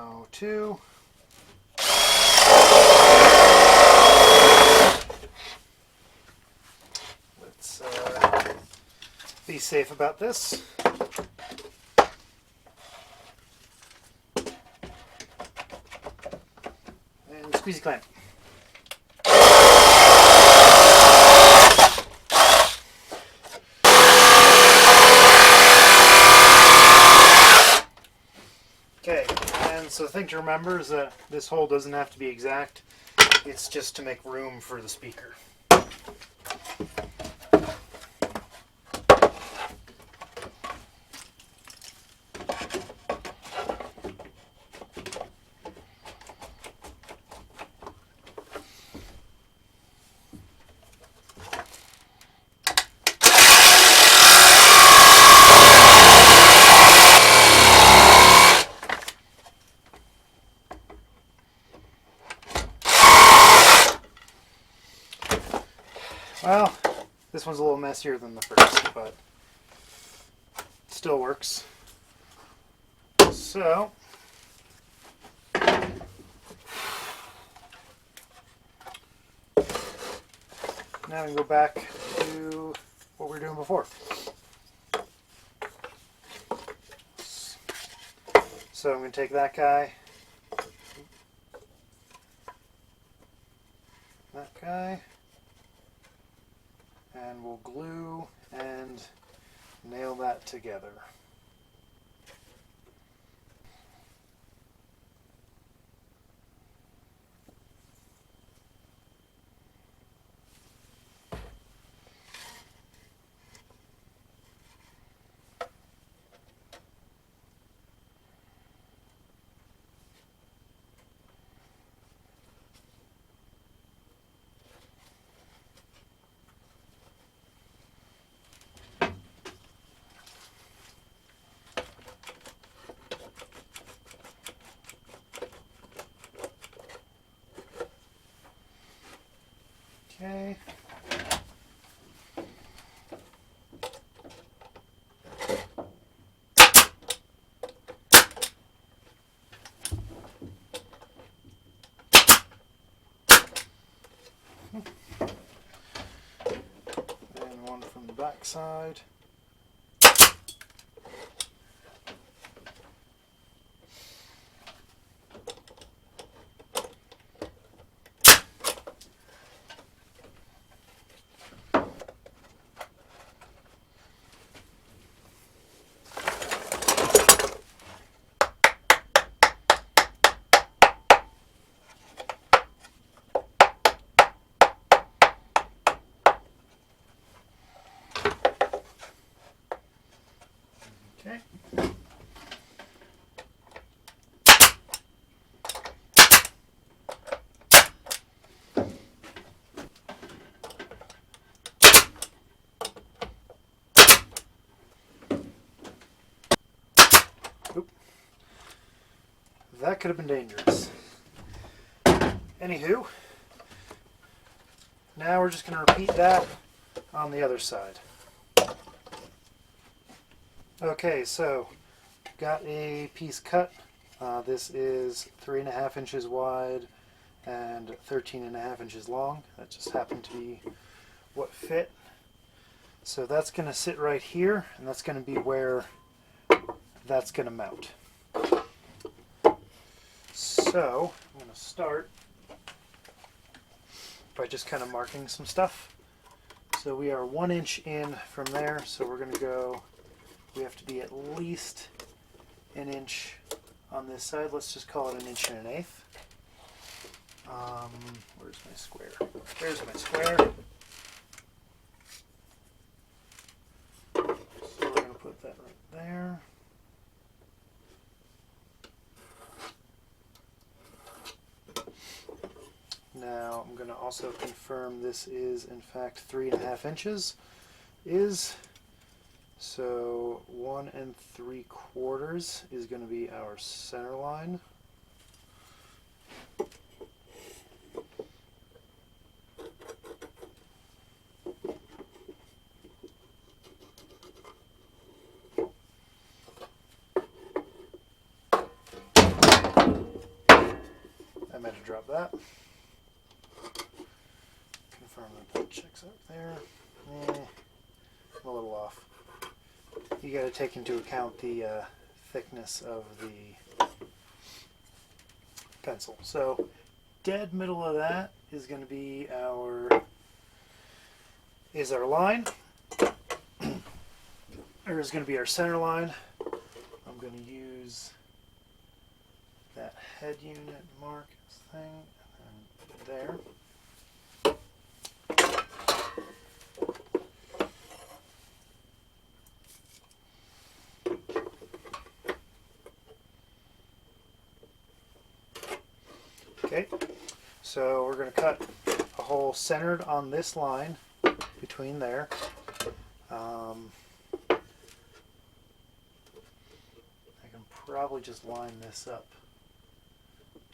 Now 2. Let's be safe about this. And squeezy clamp. Okay, and so the thing to remember is that this hole doesn't have to be exact. It's just to make room for the speaker. Well, this one's a little messier than the first, but it still works. So, now we can go back to what we were doing before. So I'm going to take that guy, and we'll glue and nail that together. Okay. And one from the back side. Okay. Oop. That could have been dangerous. Anywho, now we're just going to repeat that on the other side. Okay, so got a piece cut. This is 3.5 inches wide and 13.5 inches long. That just happened to be what fit. So that's going to sit right here, and that's going to be where that's going to mount. So I'm going to start by just kind of marking some stuff. So we are 1 inch in from there, so we're going to go, we have to be at least 1 inch on this side. Let's just call it 1 1/8 inches. Where's my square? There's my square. So we're going to put that right there. Now I'm going to also confirm this is in fact 3.5 inches. So 1 3/4 is going to be our center line. I meant to drop that. Confirm that that checks out there. I'm a little off. You got to take into account the thickness of the pencil. So dead middle of that is going to be our line, or is going to be our center line. I'm going to use that head unit mark thing and there. Okay, so we're going to cut a hole centered on this line between there. I can probably just line this up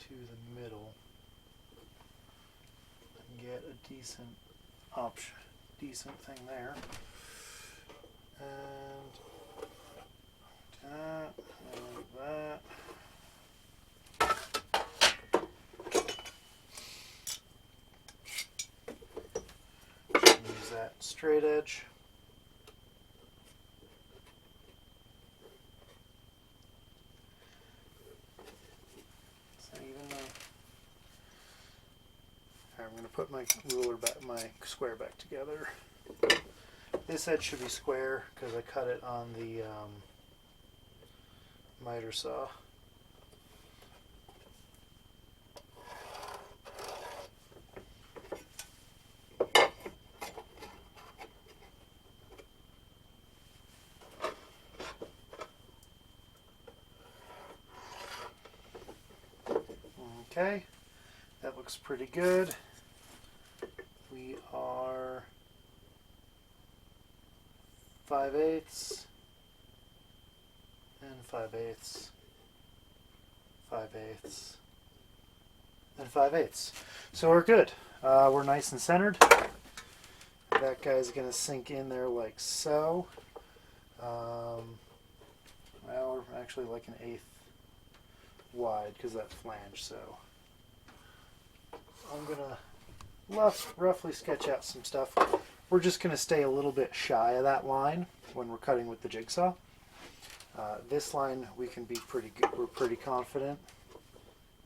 to the middle and get a decent option, decent thing there. And that, and that. Use that straight edge. So even though I'm going to put my ruler back, my square back together. This edge should be square because I cut it on the miter saw. Okay, that looks pretty good. We are 5/8 and 5/8, 5/8 and 5/8. So we're good. We're nice and centered. That guy's going to sink in there like so. Well, we're actually like an 1/8 wide because that flange, so I'm gonna roughly sketch out some stuff. We're just gonna stay a little bit shy of that line when we're cutting with the jigsaw. This line we can be pretty good. We're pretty confident.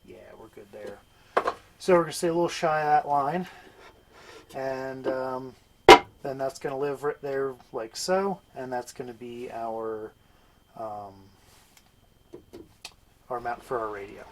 Yeah, we're good there. So we're gonna stay a little shy of that line, and then that's gonna live right there like so, and that's gonna be our mount for our radio.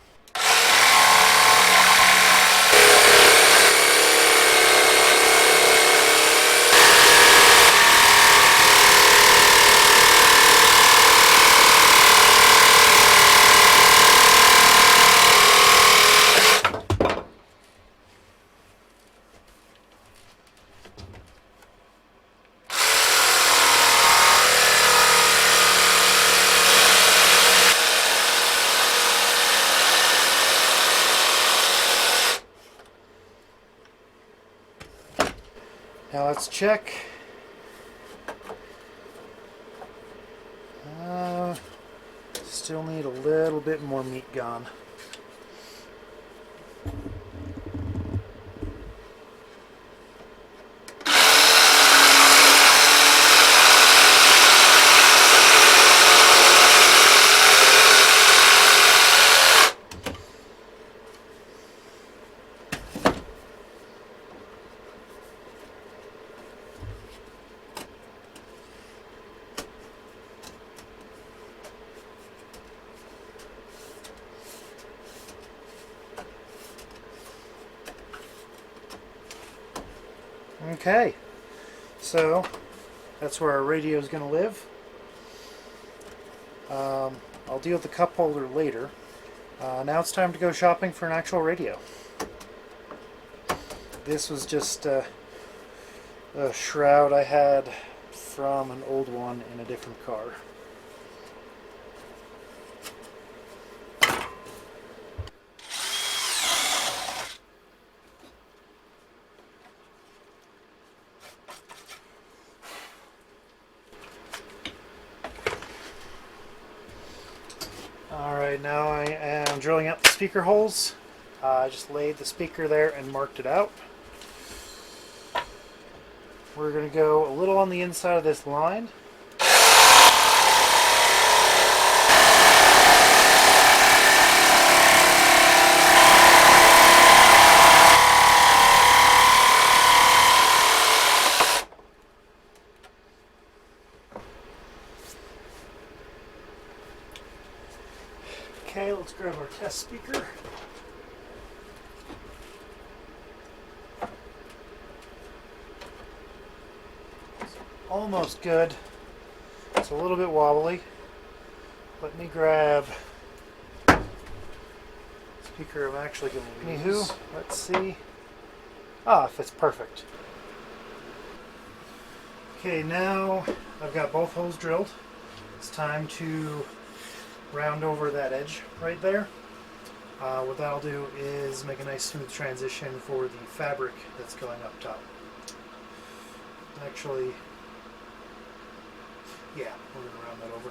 Now let's check. Still need a little bit more meat gone. Okay, so that's where our radio is going to live. I'll deal with the cup holder later. Now it's time to go shopping for an actual radio. This was just a shroud I had from an old one in a different car. Alright, now I am drilling out the speaker holes. I just laid the speaker there and marked it out. We're going to go a little on the inside of this line. Okay, let's grab our test speaker. It's almost good. It's a little bit wobbly. Let me grab speaker I'm actually going to use. Anywho, let's see. Ah, fits perfect. Okay, now I've got both holes drilled. It's time to round over that edge right there. What that'll do is make a nice smooth transition for the fabric that's going up top. Actually, yeah, we're going to round that over.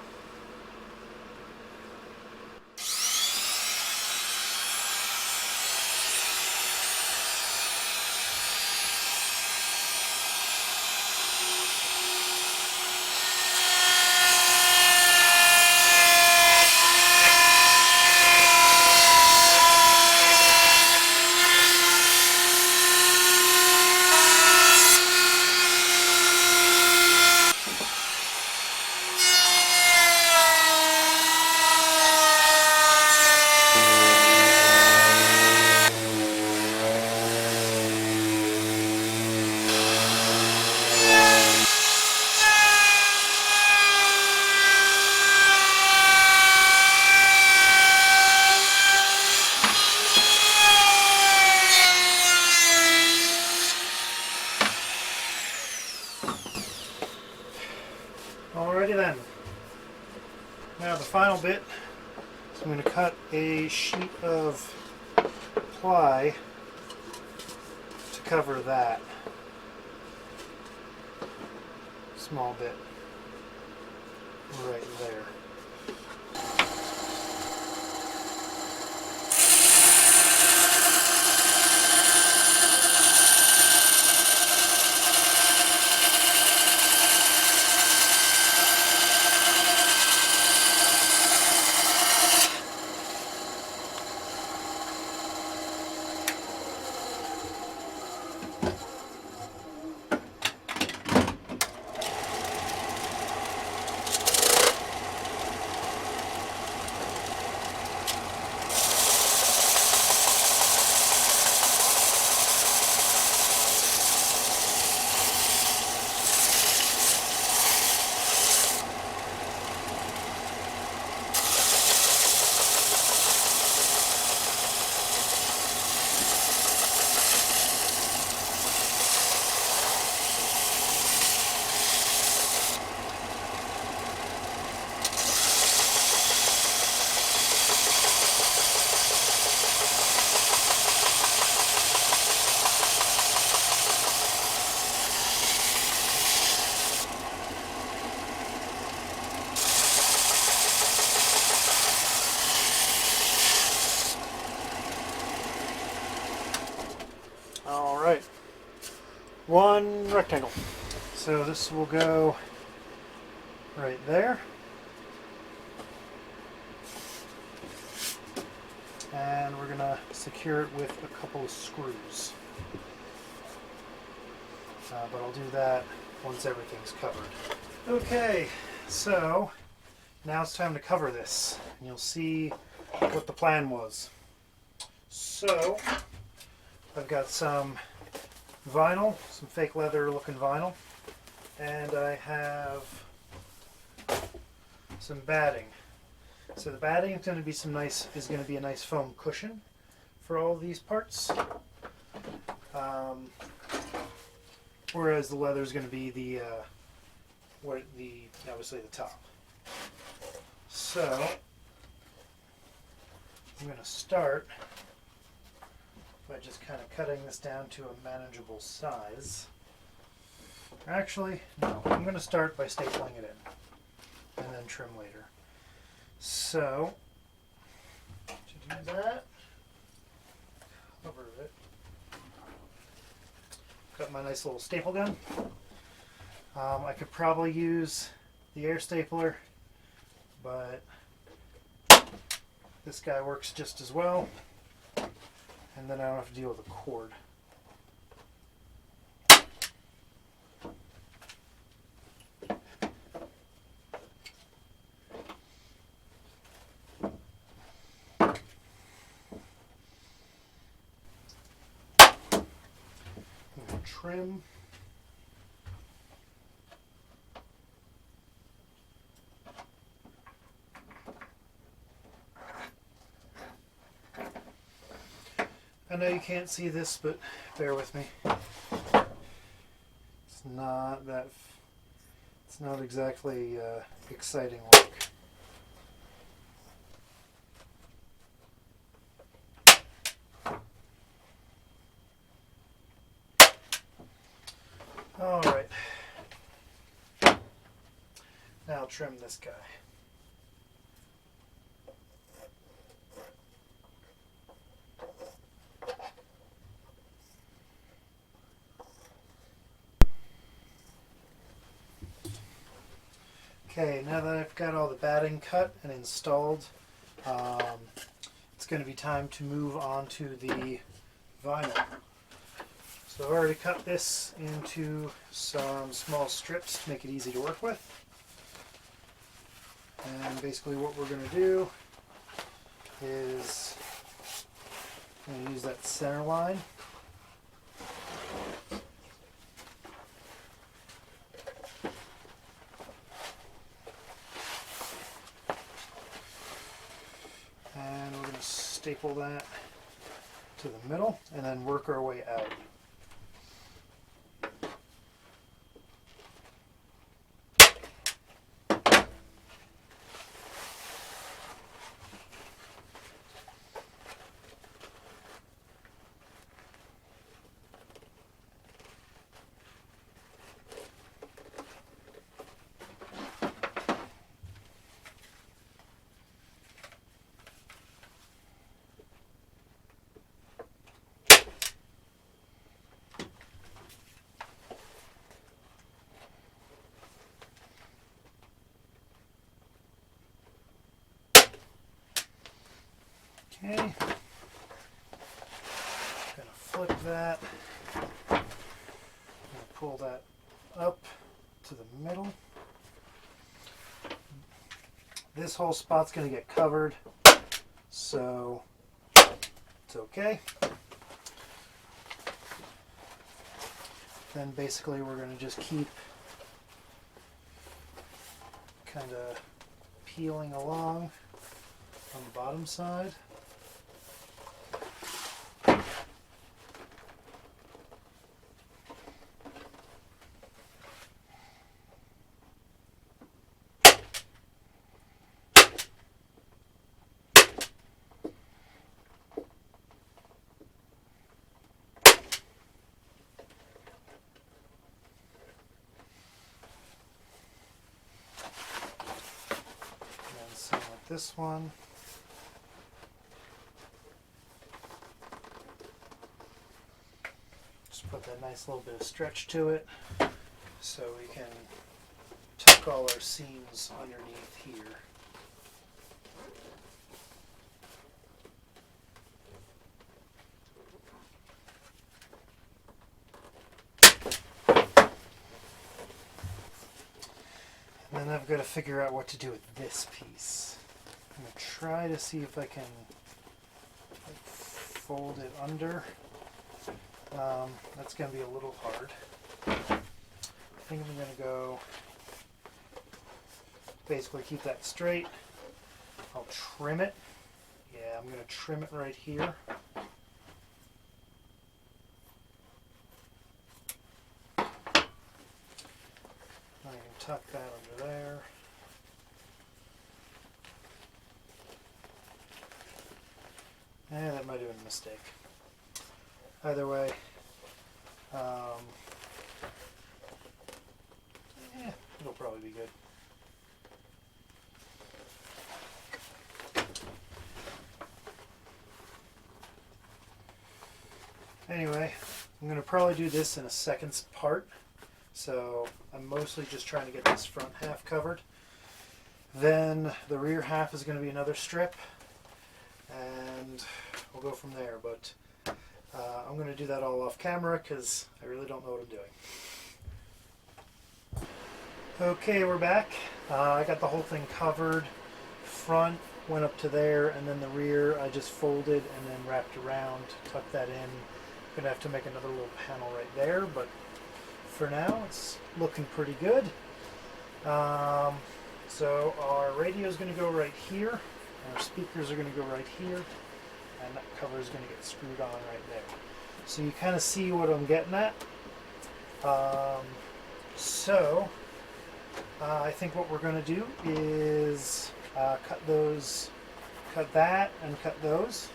Alrighty then. Now the final bit, so I'm going to cut a sheet of ply to cover that small bit right there. Alright, one rectangle. So this will go right there. And we're going to secure it with a couple of screws. But I'll do that once everything's covered. Okay, so now it's time to cover this. And you'll see what the plan was. So I've got some vinyl, some fake leather looking vinyl, and I have some batting. So the batting is going to be a nice foam cushion for all of these parts, whereas the leather is going to be obviously the top. So I'm going to start by just kind of cutting this down to a manageable size. Actually, no, I'm going to start by stapling it in and then trim later. So, to do that, my nice little staple gun. I could probably use the air stapler, but this guy works just as well, and then I don't have to deal with a cord. Trim. I know you can't see this, but bear with me. It's not exactly exciting work. All right. Now I'll trim this guy. Okay, now that I've got all the batting cut and installed, it's going to be time to move on to the vinyl. So I've already cut this into some small strips to make it easy to work with. And basically what we're going to do is I'm going to use that center line. And we're going to staple that to the middle and then work our way out. Okay, I'm going to flip that, I'm going to pull that up to the middle. This whole spot's going to get covered, so it's okay. Then basically we're going to just keep kind of peeling along on the bottom side. Same with this one. Just put that nice little bit of stretch to it so we can tuck all our seams underneath here. And then I've got to figure out what to do with this piece. I'm going to try to see if I can fold it under. That's going to be a little hard. I think I'm going to go basically keep that straight. I'll trim it. Yeah, I'm going to trim it right here. I can tuck that under there. That might have been a mistake. Either way, it'll probably be good. Anyway, I'm going to probably do this in a second part. So I'm mostly just trying to get this front half covered. Then the rear half is going to be another strip, and we'll go from there. But I'm going to do that all off camera because I really don't know what I'm doing. Okay, we're back. I got the whole thing covered. Front went up to there, and then the rear I just folded and then wrapped around, tucked that in. I'm going to have to make another little panel right there, but for now it's looking pretty good. So our radio is going to go right here, and our speakers are going to go right here, and that cover is going to get screwed on right there. So you kind of see what I'm getting at. I think what we're going to do is cut that and cut those,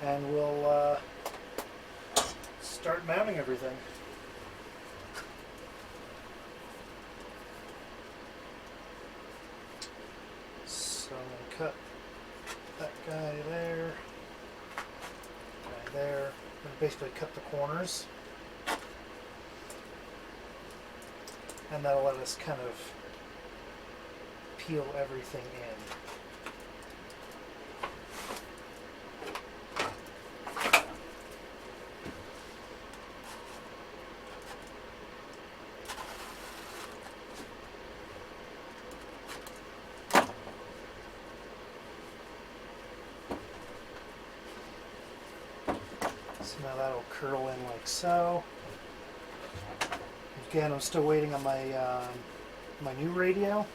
and we'll start mounting everything. So I'm going to cut that guy there, guy there. I'm going to basically cut the corners, and that'll let us kind of peel everything in. So now that'll curl in like so. Again, I'm still waiting on my my new radio,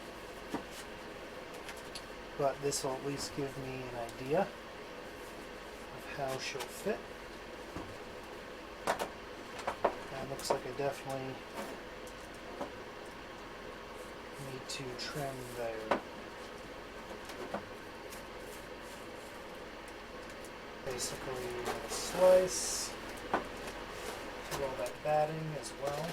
but this will at least give me an idea of how she'll fit. And looks like I definitely need to trim there. Basically, a slice, do all that batting as well.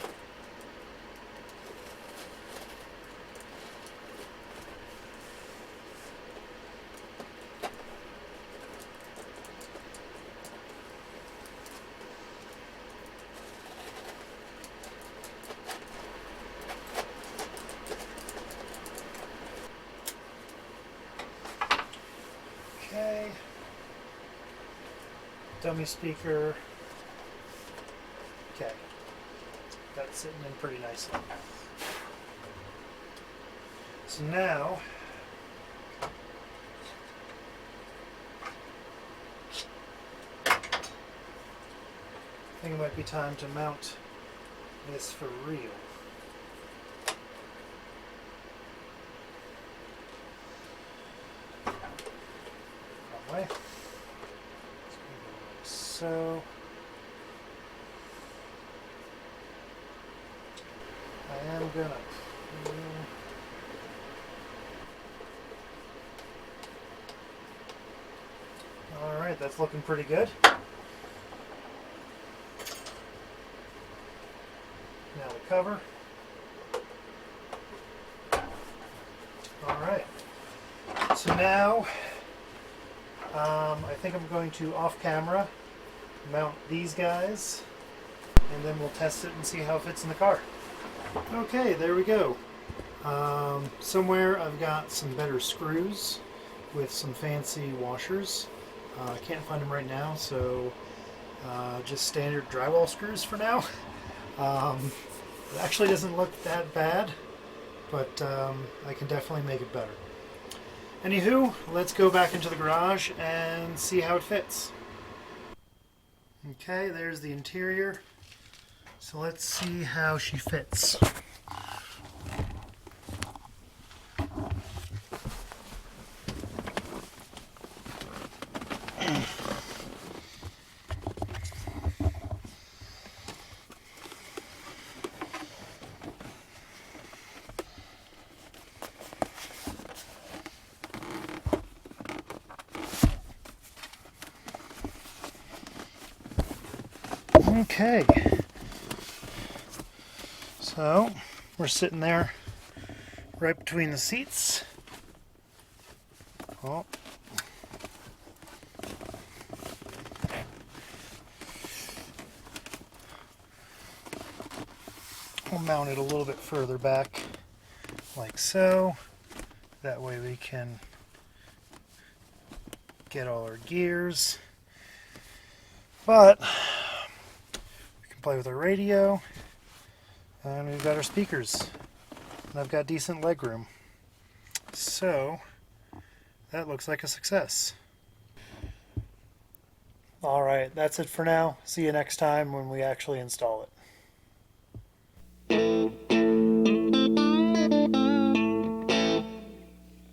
Okay. Dummy speaker. Okay. That's sitting in pretty nicely. So now, I think it might be time to mount this for real. Wrong way. So I am gonna alright, that's looking pretty good. Now the cover. Alright. So now I think I'm going to off camera mount these guys, and then we'll test it and see how it fits in the car. Okay, there we go. Somewhere I've got some better screws with some fancy washers. I can't find them right now, so just standard drywall screws for now. It actually doesn't look that bad, but I can definitely make it better. Anywho, let's go back into the garage and see how it fits. Okay, there's the interior. So let's see how she fits. Okay, so we're sitting there right between the seats. Oh. we'll mount it a little bit further back, like so. That way we can get all our gears. But we can play with our radio, and we've got our speakers, and I've got decent leg room. So that looks like a success. Alright, that's it for now. See you next time when we actually install it.